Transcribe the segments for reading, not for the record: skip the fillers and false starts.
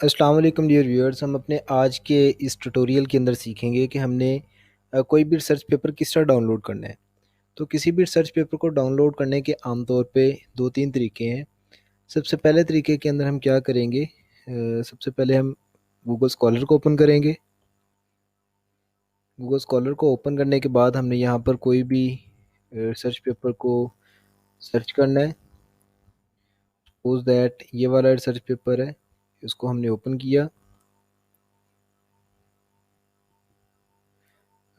अस्सलाम वालेकुम dear viewers. हम अपने आज के इस ट्यूटोरियल के अंदर सीखेंगे कि हमने कोई भी रिसर्च पेपर किस तरह डाउनलोड करना है। तो किसी भी रिसर्च पेपर को डाउनलोड करने के आमतौर पे दो तीन तरीके हैं। सबसे पहले तरीके के अंदर हम क्या करेंगे, सबसे पहले हम गूगल स्कॉलर को ओपन करेंगे। गूगल स्कॉलर को ओपन करने के बाद हमने यहाँ पर कोई भी रिसर्च पेपर को सर्च करना है। सपोज दैट ये वाला रिसर्च पेपर है, इसको हमने ओपन किया।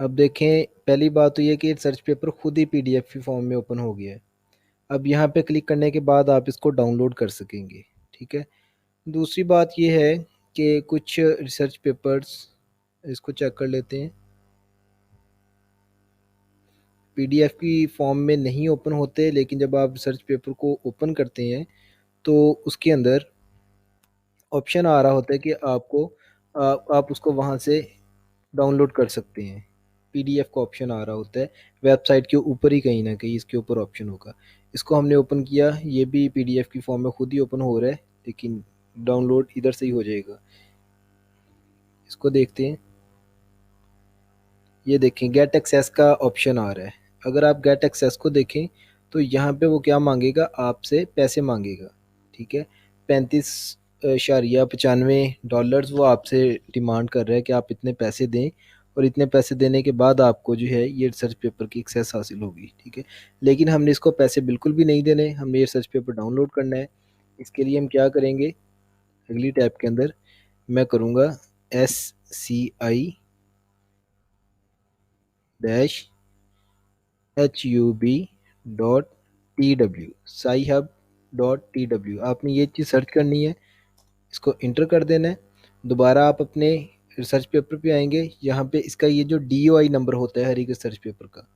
अब देखें, पहली बात तो ये कि सर्च पेपर खुद ही पीडीएफ की फॉर्म में ओपन हो गया है। अब यहाँ पे क्लिक करने के बाद आप इसको डाउनलोड कर सकेंगे। ठीक है। दूसरी बात ये है कि कुछ रिसर्च पेपर्स, इसको चेक कर लेते हैं, पीडीएफ की फॉर्म में नहीं ओपन होते, लेकिन जब आप रिसर्च पेपर को ओपन करते हैं तो उसके अंदर ऑप्शन आ रहा होता है कि आप उसको वहाँ से डाउनलोड कर सकते हैं। पीडीएफ का ऑप्शन आ रहा होता है वेबसाइट के ऊपर ही, कहीं ना कहीं इसके ऊपर ऑप्शन होगा। इसको हमने ओपन किया, ये भी पीडीएफ की फॉर्म में खुद ही ओपन हो रहा है, लेकिन डाउनलोड इधर से ही हो जाएगा। इसको देखते हैं, ये देखें गेट एक्सेस का ऑप्शन आ रहा है। अगर आप गेट एक्सेस को देखें तो यहाँ पे वो क्या मांगेगा, आपसे पैसे मांगेगा। ठीक है। 35.95 वो आपसे डिमांड कर रहा है कि आप इतने पैसे दें, और इतने पैसे देने के बाद आपको जो है ये रिसर्च पेपर की एक्सेस हासिल होगी। ठीक है। लेकिन हमने इसको पैसे बिल्कुल भी नहीं देने, हमने ये रिसर्च पेपर डाउनलोड करना है। इसके लिए हम क्या करेंगे, अगली टैब के अंदर मैं करूँगा SCI-HUB.TW, SciHub.TW। आपने ये चीज़ सर्च करनी है, इसको इंटर कर देना है। दोबारा आप अपने रिसर्च पेपर पे आएंगे, यहाँ पे इसका ये जो DOI नंबर होता है हर एक रिसर्च पेपर का,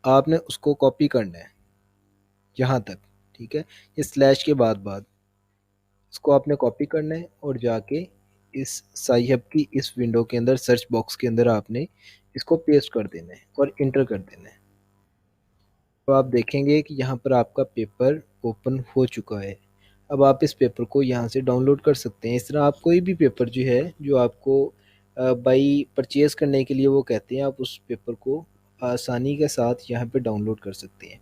आपने उसको कॉपी करना है यहाँ तक। ठीक है। ये स्लैश के बाद बाद इसको आपने कॉपी करना है और जाके इस साइहब की इस विंडो के अंदर सर्च बॉक्स के अंदर आपने इसको पेस्ट कर देना है और इंटर कर देना है। तो आप देखेंगे कि यहाँ पर आपका पेपर ओपन हो चुका है। अब आप इस पेपर को यहाँ से डाउनलोड कर सकते हैं। इस तरह आप कोई भी पेपर जो है, जो आपको बाई परचेज़ करने के लिए वो कहते हैं, आप उस पेपर को आसानी के साथ यहाँ पे डाउनलोड कर सकते हैं।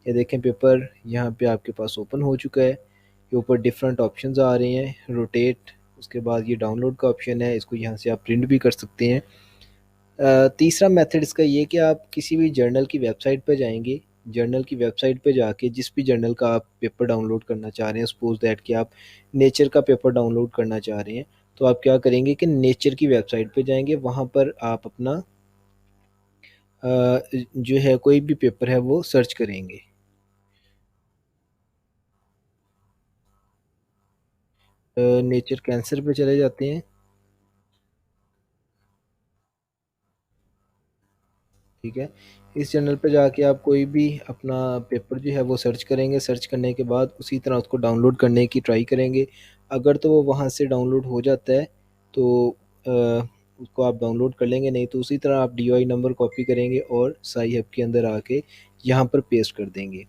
ये देखें, पेपर यहाँ पे आपके पास ओपन हो चुका है। ये ऊपर डिफरेंट ऑप्शंस आ रहे हैं, रोटेट, उसके बाद ये डाउनलोड का ऑप्शन है, इसको यहाँ से आप प्रिंट भी कर सकते हैं। तीसरा मेथड इसका ये कि आप किसी भी जर्नल की वेबसाइट पर जाएंगे, जर्नल की वेबसाइट पे जाके जिस भी जर्नल का आप पेपर डाउनलोड करना चाह रहे हैं, सपोज दैट कि आप नेचर का पेपर डाउनलोड करना चाह रहे हैं, तो आप क्या करेंगे कि नेचर की वेबसाइट पे जाएंगे, वहाँ पर आप अपना जो है कोई भी पेपर है वो सर्च करेंगे। नेचर कैंसर पे चले जाते हैं। ठीक है। इस चैनल पे जाके आप कोई भी अपना पेपर जो है वो सर्च करेंगे, सर्च करने के बाद उसी तरह उसको डाउनलोड करने की ट्राई करेंगे। अगर तो वो वहाँ से डाउनलोड हो जाता है तो उसको आप डाउनलोड कर लेंगे, नहीं तो उसी तरह आप DOI नंबर कॉपी करेंगे और साई हब के अंदर आके यहाँ पर पेस्ट कर देंगे।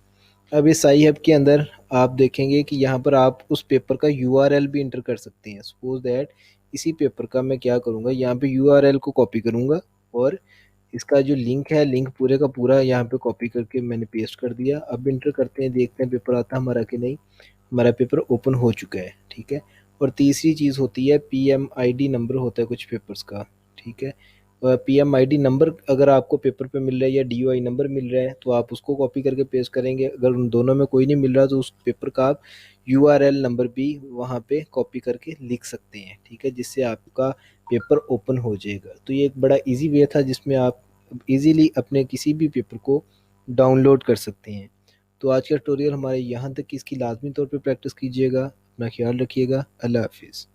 अब इस साई हब के अंदर आप देखेंगे कि यहाँ पर आप उस पेपर का URL भी इंटर कर सकते हैं। सपोज दैट इसी पेपर का मैं क्या करूँगा, यहाँ पे URL को कॉपी करूँगा और इसका जो लिंक है, लिंक पूरे का पूरा यहाँ पे कॉपी करके मैंने पेस्ट कर दिया। अब इंटर करते हैं, देखते हैं पेपर आता है हमारा कि नहीं। हमारा पेपर ओपन हो चुका है। ठीक है। और तीसरी चीज़ होती है PMID नंबर होता है कुछ पेपर्स का। ठीक है। PMID नंबर अगर आपको पेपर पे मिल रहा है या DOI नंबर मिल रहा है तो आप उसको कॉपी करके पेस्ट करेंगे। अगर उन दोनों में कोई नहीं मिल रहा तो उस पेपर का आप URL नंबर भी वहाँ पे कॉपी करके लिख सकते हैं। ठीक है, जिससे आपका पेपर ओपन हो जाएगा। तो ये एक बड़ा इजी वे था जिसमें आप इजीली अपने किसी भी पेपर को डाउनलोड कर सकते हैं। तो आज का ट्यूटोरियल हमारे यहाँ तक, इसकी लाजमी तौर पे प्रैक्टिस कीजिएगा। अपना ख्याल रखिएगा। अल्लाह हाफिज़।